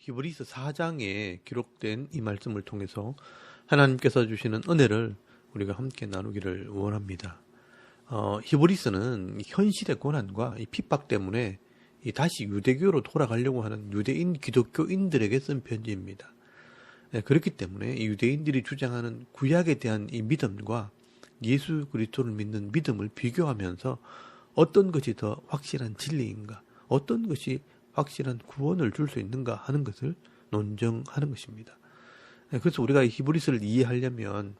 히브리서 4장에 기록된 이 말씀을 통해서 하나님께서 주시는 은혜를 우리가 함께 나누기를 원합니다. 히브리서는 현실의 고난과 이 핍박 때문에 다시 유대교로 돌아가려고 하는 유대인 기독교인들에게 쓴 편지입니다. 그렇기 때문에 유대인들이 주장하는 구약에 대한 이 믿음과 예수 그리스도를 믿는 믿음을 비교하면서 어떤 것이 더 확실한 진리인가, 어떤 것이 확실한 구원을 줄 수 있는가 하는 것을 논증하는 것입니다. 그래서 우리가 히브리서를 이해하려면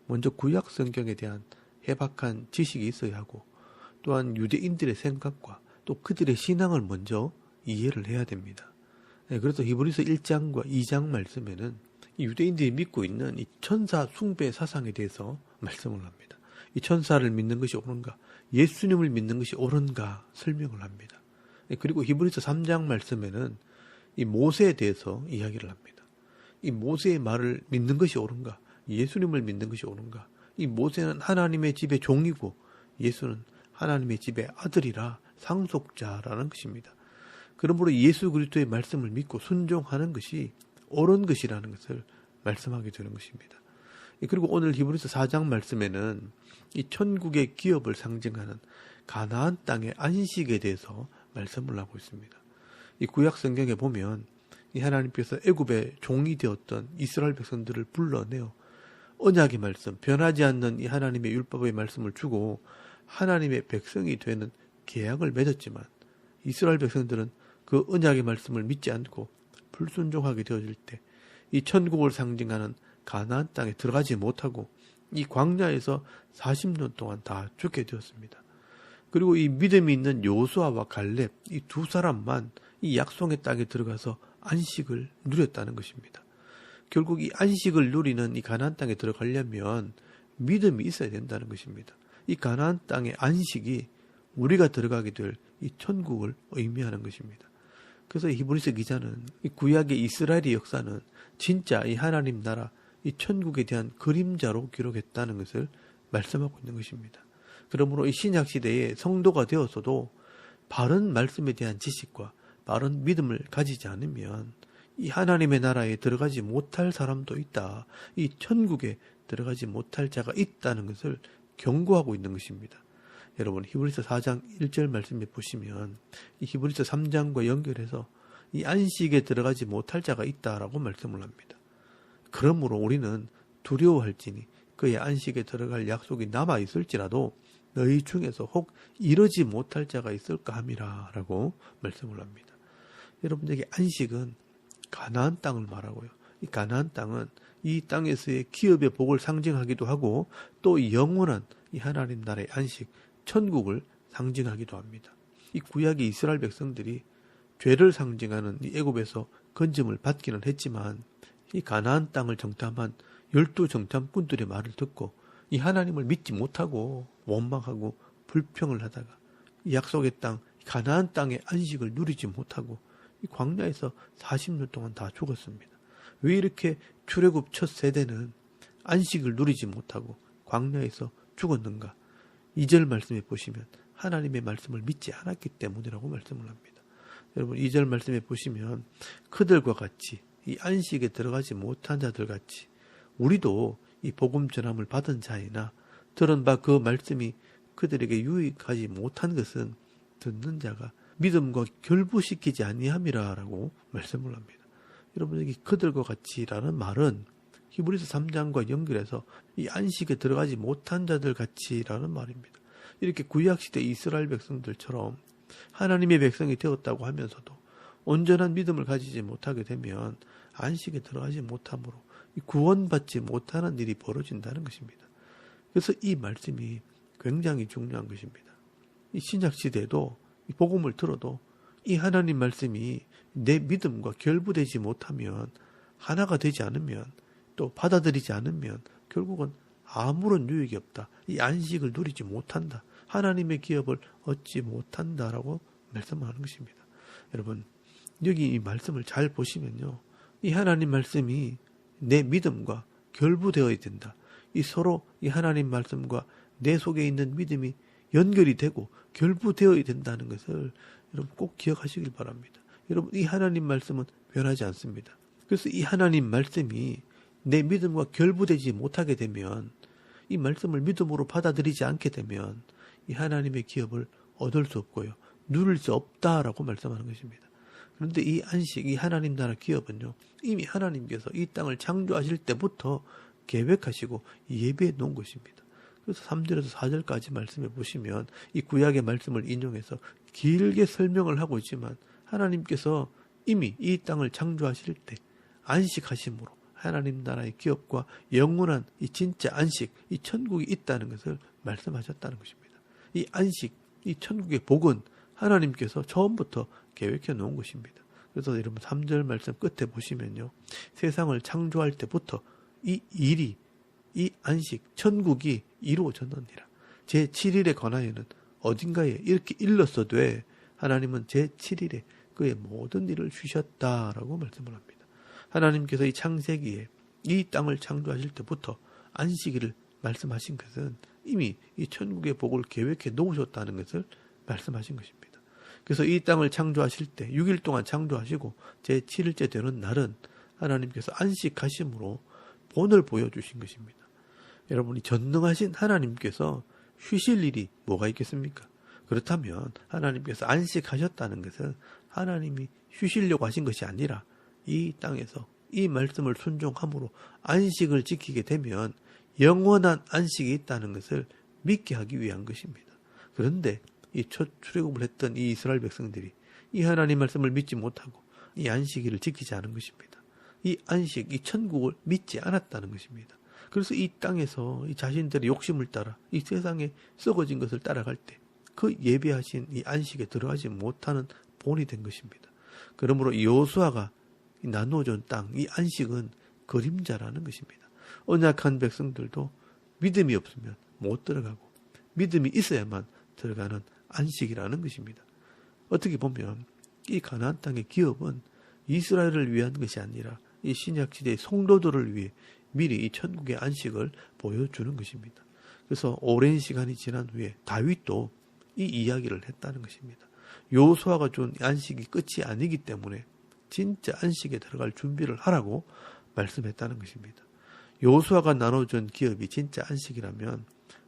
먼저 구약 성경에 대한 해박한 지식이 있어야 하고, 또한 유대인들의 생각과 또 그들의 신앙을 먼저 이해를 해야 됩니다. 그래서 히브리서 1장과 2장 말씀에는 유대인들이 믿고 있는 이 천사 숭배 사상에 대해서 말씀을 합니다. 이 천사를 믿는 것이 옳은가, 예수님을 믿는 것이 옳은가 설명을 합니다. 그리고 히브리서 3장 말씀에는 이 모세에 대해서 이야기를 합니다. 이 모세의 말을 믿는 것이 옳은가, 예수님을 믿는 것이 옳은가. 이 모세는 하나님의 집의 종이고 예수는 하나님의 집의 아들이라 상속자라는 것입니다. 그러므로 예수 그리스도의 말씀을 믿고 순종하는 것이 옳은 것이라는 것을 말씀하게 되는 것입니다. 그리고 오늘 히브리서 4장 말씀에는 이 천국의 기업을 상징하는 가나안 땅의 안식에 대해서 말씀을 하고 있습니다. 이 구약 성경에 보면 이 하나님께서 애굽의 종이 되었던 이스라엘 백성들을 불러내어 언약의 말씀, 변하지 않는 이 하나님의 율법의 말씀을 주고 하나님의 백성이 되는 계약을 맺었지만 이스라엘 백성들은 그 언약의 말씀을 믿지 않고 불순종하게 되어질 때 이 천국을 상징하는 가나안 땅에 들어가지 못하고 이 광야에서 40년 동안 다 죽게 되었습니다. 그리고 이 믿음이 있는 여호수아와 갈렙, 이 두 사람만 이 약속의 땅에 들어가서 안식을 누렸다는 것입니다. 결국 이 안식을 누리는 이 가나안 땅에 들어가려면 믿음이 있어야 된다는 것입니다. 이 가나안 땅의 안식이 우리가 들어가게 될 이 천국을 의미하는 것입니다. 그래서 히브리서 기자는 이 구약의 이스라엘의 역사는 진짜 이 하나님 나라, 이 천국에 대한 그림자로 기록했다는 것을 말씀하고 있는 것입니다. 그러므로 이 신약 시대에 성도가 되어서도 바른 말씀에 대한 지식과 바른 믿음을 가지지 않으면 이 하나님의 나라에 들어가지 못할 사람도 있다. 이 천국에 들어가지 못할 자가 있다는 것을 경고하고 있는 것입니다. 여러분, 히브리서 4장 1절 말씀에 보시면 이 히브리서 3장과 연결해서 이 안식에 들어가지 못할 자가 있다라고 말씀을 합니다. 그러므로 우리는 두려워할지니 그의 안식에 들어갈 약속이 남아 있을지라도 너희 중에서 혹 이르지 못할 자가 있을까 함이라 라고 말씀을 합니다. 여러분에게 안식은 가나안 땅을 말하고요. 이 가나안 땅은 이 땅에서의 기업의 복을 상징하기도 하고 또 영원한 이 하나님 나라의 안식, 천국을 상징하기도 합니다. 이 구약의 이스라엘 백성들이 죄를 상징하는 이 애굽에서 건짐을 받기는 했지만 이 가나안 땅을 정탐한 12 정탐꾼들의 말을 듣고 이 하나님을 믿지 못하고 원망하고 불평을 하다가 이 약속의 땅, 가나안 땅의 안식을 누리지 못하고 이 광야에서 40년 동안 다 죽었습니다. 왜 이렇게 출애굽 첫 세대는 안식을 누리지 못하고 광야에서 죽었는가? 2절 말씀에 보시면 하나님의 말씀을 믿지 않았기 때문이라고 말씀을 합니다. 여러분, 2절 말씀에 보시면 그들과 같이 이 안식에 들어가지 못한 자들 같이 우리도 이 복음 전함을 받은 자이나 들은 바 그 말씀이 그들에게 유익하지 못한 것은 듣는 자가 믿음과 결부시키지 아니함이라 라고 말씀을 합니다. 여러분에게 그들과 같이라는 말은 히브리서 3장과 연결해서 이 안식에 들어가지 못한 자들 같이라는 말입니다. 이렇게 구약시대 이스라엘 백성들처럼 하나님의 백성이 되었다고 하면서도 온전한 믿음을 가지지 못하게 되면 안식에 들어가지 못함으로 구원받지 못하는 일이 벌어진다는 것입니다. 그래서 이 말씀이 굉장히 중요한 것입니다. 이 신약시대에도 이 복음을 들어도 이 하나님 말씀이 내 믿음과 결부되지 못하면, 하나가 되지 않으면, 또 받아들이지 않으면 결국은 아무런 유익이 없다. 이 안식을 누리지 못한다. 하나님의 기업을 얻지 못한다라고 말씀하는 것입니다. 여러분, 여기 이 말씀을 잘 보시면요, 이 하나님 말씀이 내 믿음과 결부되어야 된다. 이 서로 이 하나님 말씀과 내 속에 있는 믿음이 연결이 되고 결부되어야 된다는 것을 여러분 꼭 기억하시길 바랍니다. 여러분, 이 하나님 말씀은 변하지 않습니다. 그래서 이 하나님 말씀이 내 믿음과 결부되지 못하게 되면, 이 말씀을 믿음으로 받아들이지 않게 되면 이 하나님의 기업을 얻을 수 없고요, 누릴 수 없다라고 말씀하는 것입니다. 그런데 이 안식, 이 하나님 나라 기업은요, 이미 하나님께서 이 땅을 창조하실 때부터 계획하시고 예비해 놓은 것입니다. 그래서 3절에서 4절까지 말씀해 보시면 이 구약의 말씀을 인용해서 길게 설명을 하고 있지만, 하나님께서 이미 이 땅을 창조하실 때 안식하심으로 하나님 나라의 기업과 영원한 이 진짜 안식, 이 천국이 있다는 것을 말씀하셨다는 것입니다. 이 안식, 이 천국의 복은 하나님께서 처음부터 계획해 놓은 것입니다. 그래서 여러분 3절 말씀 끝에 보시면요, 세상을 창조할 때부터 이 일이, 이 안식, 천국이 이루어졌느니라. 제7일에 관하여는 어딘가에 이렇게 일렀어도 하나님은 제7일에 그의 모든 일을 쉬셨다라고 말씀을 합니다. 하나님께서 이 창세기에 이 땅을 창조하실 때부터 안식일을 말씀하신 것은 이미 이 천국의 복을 계획해 놓으셨다는 것을 말씀하신 것입니다. 그래서 이 땅을 창조하실 때 6일 동안 창조하시고 제7일째 되는 날은 하나님께서 안식하심으로 본을 보여주신 것입니다. 여러분이 전능하신 하나님께서 쉬실 일이 뭐가 있겠습니까? 그렇다면 하나님께서 안식하셨다는 것은 하나님이 쉬시려고 하신 것이 아니라 이 땅에서 이 말씀을 순종함으로 안식을 지키게 되면 영원한 안식이 있다는 것을 믿게 하기 위한 것입니다. 그런데 이 첫 출애굽을 했던 이 이스라엘 백성들이 이 하나님 말씀을 믿지 못하고 이 안식일을 지키지 않은 것입니다. 이 안식, 이 천국을 믿지 않았다는 것입니다. 그래서 이 땅에서 이 자신들의 욕심을 따라 이 세상에 썩어진 것을 따라갈 때 그 예비하신 이 안식에 들어가지 못하는 본이 된 것입니다. 그러므로 여호수아가 나누어준 땅, 이 안식은 그림자라는 것입니다. 언약한 백성들도 믿음이 없으면 못 들어가고 믿음이 있어야만 들어가는 안식이라는 것입니다. 어떻게 보면 이 가나안 땅의 기업은 이스라엘을 위한 것이 아니라 이 신약시대의 성도들을 위해 미리 이 천국의 안식을 보여주는 것입니다. 그래서 오랜 시간이 지난 후에 다윗도 이 이야기를 했다는 것입니다. 여호수아가 준 안식이 끝이 아니기 때문에 진짜 안식에 들어갈 준비를 하라고 말씀했다는 것입니다. 여호수아가 나눠준 기업이 진짜 안식이라면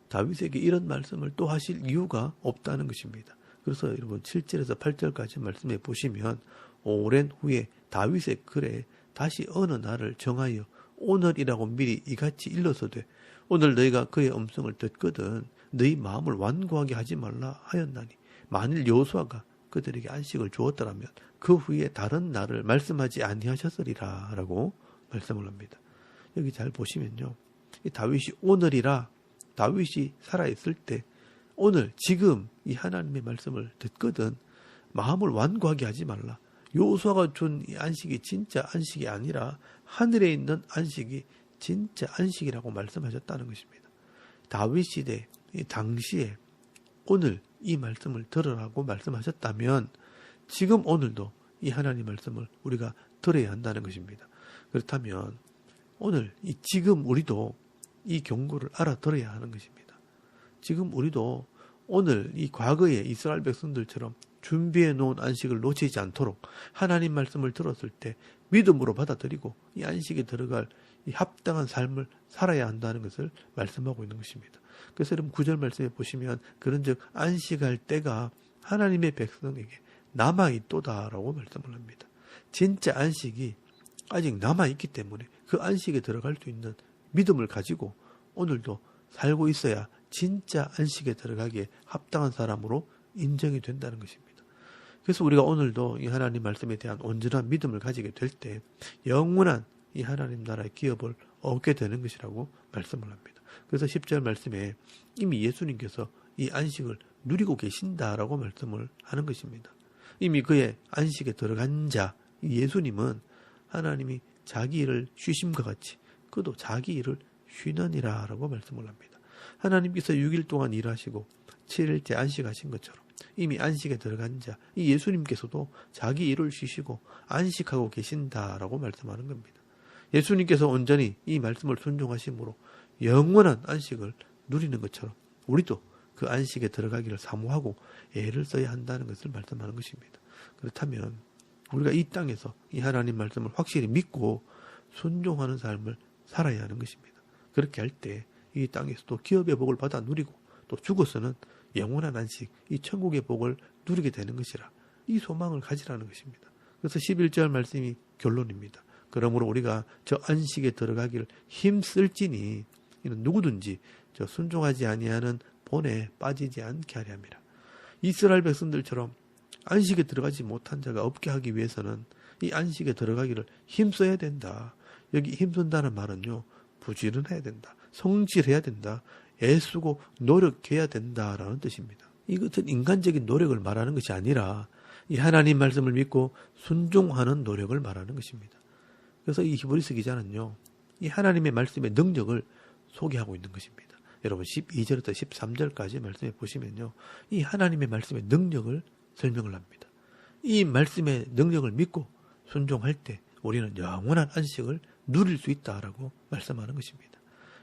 다윗에게 이런 말씀을 또 하실 이유가 없다는 것입니다. 그래서 여러분 7절에서 8절까지 말씀해 보시면 오랜 후에 다윗의 글에 다시 어느 날을 정하여 오늘이라고 미리 이같이 일러서되 오늘 너희가 그의 음성을 듣거든 너희 마음을 완고하게 하지 말라 하였나니 만일 여호수아가 그들에게 안식을 주었더라면 그 후에 다른 날을 말씀하지 아니하셨으리라 라고 말씀을 합니다. 여기 잘 보시면요, 이 다윗이 오늘이라 다윗이 살아있을 때 오늘 지금 이 하나님의 말씀을 듣거든 마음을 완고하게 하지 말라. 여호수아가 준 이 안식이 진짜 안식이 아니라 하늘에 있는 안식이 진짜 안식이라고 말씀하셨다는 것입니다. 다윗 시대 당시에 오늘 이 말씀을 들으라고 말씀하셨다면 지금 오늘도 이 하나님 말씀을 우리가 들어야 한다는 것입니다. 그렇다면 오늘 지금 우리도 이 경고를 알아들어야 하는 것입니다. 지금 우리도 오늘 이 과거의 이스라엘 백성들처럼 준비해 놓은 안식을 놓치지 않도록 하나님 말씀을 들었을 때 믿음으로 받아들이고 이 안식에 들어갈 이 합당한 삶을 살아야 한다는 것을 말씀하고 있는 것입니다. 그래서 여러분 9절 말씀에 보시면 그런즉 안식할 때가 하나님의 백성에게 남아있도다라고 말씀을 합니다. 진짜 안식이 아직 남아있기 때문에 그 안식에 들어갈 수 있는 믿음을 가지고 오늘도 살고 있어야 진짜 안식에 들어가기에 합당한 사람으로 인정이 된다는 것입니다. 그래서 우리가 오늘도 이 하나님 말씀에 대한 온전한 믿음을 가지게 될 때 영원한 이 하나님 나라의 기업을 얻게 되는 것이라고 말씀을 합니다. 그래서 10절 말씀에 이미 예수님께서 이 안식을 누리고 계신다라고 말씀을 하는 것입니다. 이미 그의 안식에 들어간 자 예수님은 하나님이 자기 일을 쉬심과 같이 그도 자기 일을 쉬느니라 라고 말씀을 합니다. 하나님께서 6일 동안 일하시고 7일째 안식하신 것처럼 이미 안식에 들어간 자 이 예수님께서도 자기 일을 쉬시고 안식하고 계신다라고 말씀하는 겁니다. 예수님께서 온전히 이 말씀을 순종하심으로 영원한 안식을 누리는 것처럼 우리도 그 안식에 들어가기를 사모하고 애를 써야 한다는 것을 말씀하는 것입니다. 그렇다면 우리가 이 땅에서 이 하나님 말씀을 확실히 믿고 순종하는 삶을 살아야 하는 것입니다. 그렇게 할 때 이 땅에서도 기업의 복을 받아 누리고 또 죽어서는 영원한 안식, 이 천국의 복을 누리게 되는 것이라 이 소망을 가지라는 것입니다. 그래서 11절 말씀이 결론입니다. 그러므로 우리가 저 안식에 들어가기를 힘쓸지니 이는 누구든지 저 순종하지 아니하는 본에 빠지지 않게 하려 함이라. 이스라엘 백성들처럼 안식에 들어가지 못한 자가 없게 하기 위해서는 이 안식에 들어가기를 힘써야 된다. 여기 힘쓴다는 말은요, 부지런해야 된다. 성실해야 된다. 애쓰고 노력해야 된다라는 뜻입니다. 이것은 인간적인 노력을 말하는 것이 아니라 이 하나님 말씀을 믿고 순종하는 노력을 말하는 것입니다. 그래서 이 히브리서 기자는요, 이 하나님의 말씀의 능력을 소개하고 있는 것입니다. 여러분 12절부터 13절까지 말씀해 보시면요, 이 하나님의 말씀의 능력을 설명을 합니다. 이 말씀의 능력을 믿고 순종할 때 우리는 영원한 안식을 누릴 수 있다라고 말씀하는 것입니다.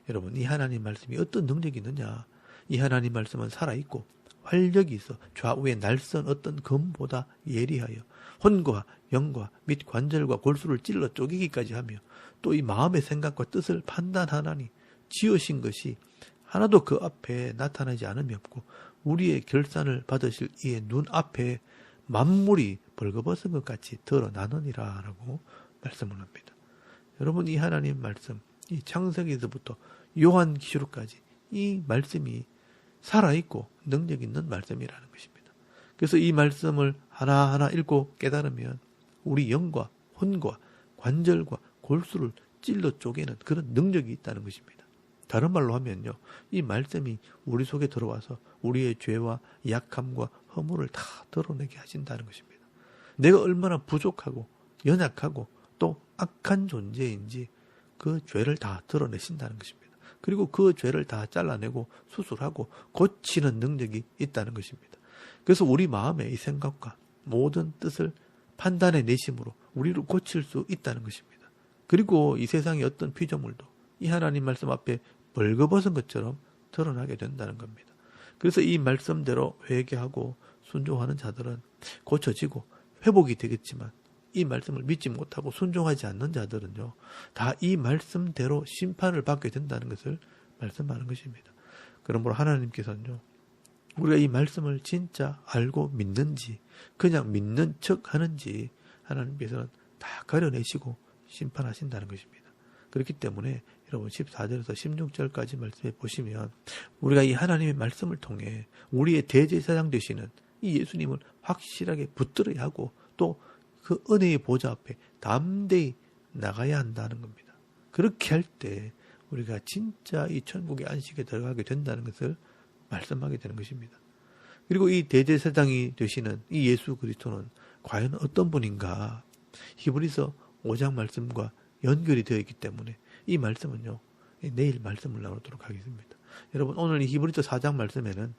여러분, 이 하나님 말씀이 어떤 능력이 있느냐? 이 하나님 말씀은 살아있고 활력이 있어 좌우에 날선 어떤 검보다 예리하여 혼과 영과 및 관절과 골수를 찔러 쪼개기까지 하며 또 이 마음의 생각과 뜻을 판단하나니 지으신 것이 하나도 그 앞에 나타나지 않음이 없고 우리의 결산을 받으실 이의 눈 앞에 만물이 벌거벗은 것 같이 드러나느니라 라고 말씀을 합니다. 여러분, 이 하나님 말씀, 이 창세기에서부터 요한계시록까지 이 말씀이 살아있고 능력 있는 말씀이라는 것입니다. 그래서 이 말씀을 하나하나 읽고 깨달으면 우리 영과 혼과 관절과 골수를 찔러 쪼개는 그런 능력이 있다는 것입니다. 다른 말로 하면요, 이 말씀이 우리 속에 들어와서 우리의 죄와 약함과 허물을 다 드러내게 하신다는 것입니다. 내가 얼마나 부족하고 연약하고 또 악한 존재인지 그 죄를 다 드러내신다는 것입니다. 그리고 그 죄를 다 잘라내고 수술하고 고치는 능력이 있다는 것입니다. 그래서 우리 마음의 이 생각과 모든 뜻을 판단의 내심으로 우리를 고칠 수 있다는 것입니다. 그리고 이 세상의 어떤 피조물도 이 하나님 말씀 앞에 벌거벗은 것처럼 드러나게 된다는 겁니다. 그래서 이 말씀대로 회개하고 순종하는 자들은 고쳐지고 회복이 되겠지만 이 말씀을 믿지 못하고 순종하지 않는 자들은요, 다 이 말씀대로 심판을 받게 된다는 것을 말씀하는 것입니다. 그러므로 하나님께서는요, 우리가 이 말씀을 진짜 알고 믿는지 그냥 믿는 척 하는지 하나님께서는 다 가려내시고 심판하신다는 것입니다. 그렇기 때문에 여러분 14절에서 16절까지 말씀해 보시면 우리가 이 하나님의 말씀을 통해 우리의 대제사장 되시는 이 예수님을 확실하게 붙들어야 하고 또 그 은혜의 보좌 앞에 담대히 나가야 한다는 겁니다. 그렇게 할 때 우리가 진짜 이 천국의 안식에 들어가게 된다는 것을 말씀하게 되는 것입니다. 그리고 이 대제사장이 되시는 이 예수 그리스도는 과연 어떤 분인가? 히브리서 5장 말씀과 연결이 되어 있기 때문에 이 말씀은요, 내일 말씀을 나누도록 하겠습니다. 여러분, 오늘 이 히브리서 4장 말씀에는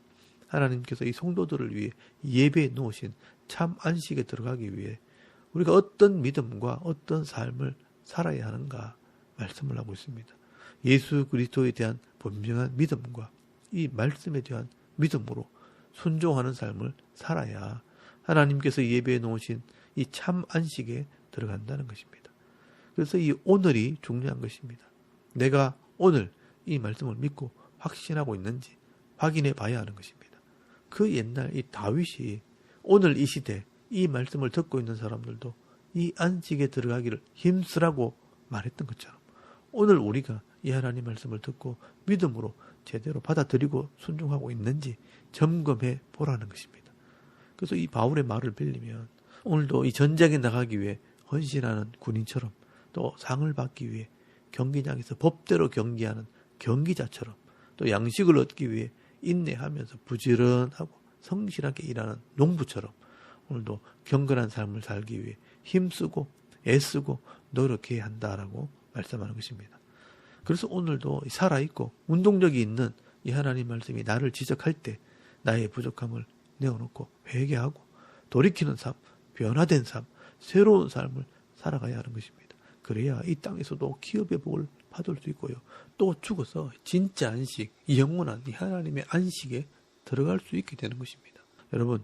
하나님께서 이 성도들을 위해 예배해 놓으신 참 안식에 들어가기 위해 우리가 어떤 믿음과 어떤 삶을 살아야 하는가 말씀을 하고 있습니다. 예수 그리스도에 대한 분명한 믿음과 이 말씀에 대한 믿음으로 순종하는 삶을 살아야 하나님께서 예배해 놓으신 이 참 안식에 들어간다는 것입니다. 그래서 이 오늘이 중요한 것입니다. 내가 오늘 이 말씀을 믿고 확신하고 있는지 확인해 봐야 하는 것입니다. 그 옛날 이 다윗이 오늘 이 시대 이 말씀을 듣고 있는 사람들도 이 안식에 들어가기를 힘쓰라고 말했던 것처럼 오늘 우리가 이 하나님 말씀을 듣고 믿음으로 제대로 받아들이고 순종하고 있는지 점검해 보라는 것입니다. 그래서 이 바울의 말을 빌리면 오늘도 이 전쟁에 나가기 위해 헌신하는 군인처럼 또 상을 받기 위해 경기장에서 법대로 경기하는 경기자처럼 또 양식을 얻기 위해 인내하면서 부지런하고 성실하게 일하는 농부처럼 오늘도 경건한 삶을 살기 위해 힘쓰고 애쓰고 노력해야 한다라고 말씀하는 것입니다. 그래서 오늘도 살아있고 운동력이 있는 이 하나님 말씀이 나를 지적할 때 나의 부족함을 내어놓고 회개하고 돌이키는 삶, 변화된 삶, 새로운 삶을 살아가야 하는 것입니다. 그래야 이 땅에서도 기업의 복을 받을 수 있고요. 또 죽어서 진짜 안식, 영원한 이 하나님의 안식에 들어갈 수 있게 되는 것입니다. 여러분,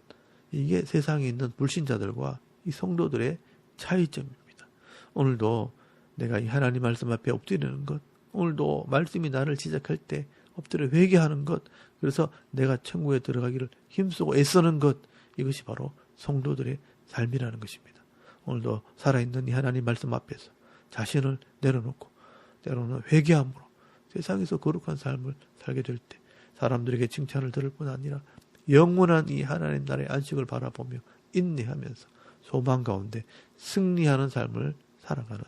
이게 세상에 있는 불신자들과 이 성도들의 차이점입니다. 오늘도 내가 이 하나님 말씀 앞에 엎드리는 것, 오늘도 말씀이 나를 시작할 때 엎드려 회개하는 것, 그래서 내가 천국에 들어가기를 힘쓰고 애쓰는 것, 이것이 바로 성도들의 삶이라는 것입니다. 오늘도 살아있는 이 하나님 말씀 앞에서 자신을 내려놓고 때로는 회개함으로 세상에서 거룩한 삶을 살게 될 때 사람들에게 칭찬을 들을 뿐 아니라 영원한 이 하나님 나라의 안식을 바라보며 인내하면서 소망 가운데 승리하는 삶을 살아가는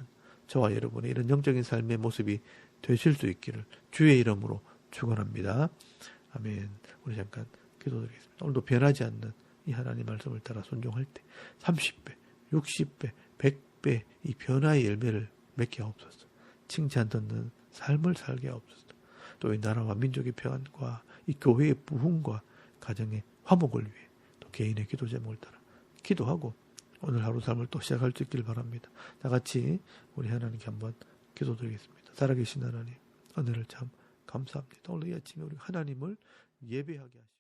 저와 여러분의 이런 영적인 삶의 모습이 되실 수 있기를 주의 이름으로 축원합니다. 아멘. 우리 잠깐 기도드리겠습니다. 오늘도 변하지 않는 이 하나님 말씀을 따라 순종할 때 30배, 60배, 100배 이 변화의 열매를 맺게 하옵소서. 칭찬 듣는 삶을 살게 하옵소서. 또 이 나라와 민족의 평안과 이 교회의 부흥과 가정의 화목을 위해 또 개인의 기도 제목을 따라 기도하고 오늘 하루 삶을 또 시작할 수 있길 바랍니다. 다 같이 우리 하나님께 한번 기도드리겠습니다. 살아계신 하나님, 은혜를 참 감사합니다. 오늘 이 아침에 우리 하나님을 예배하게 하시고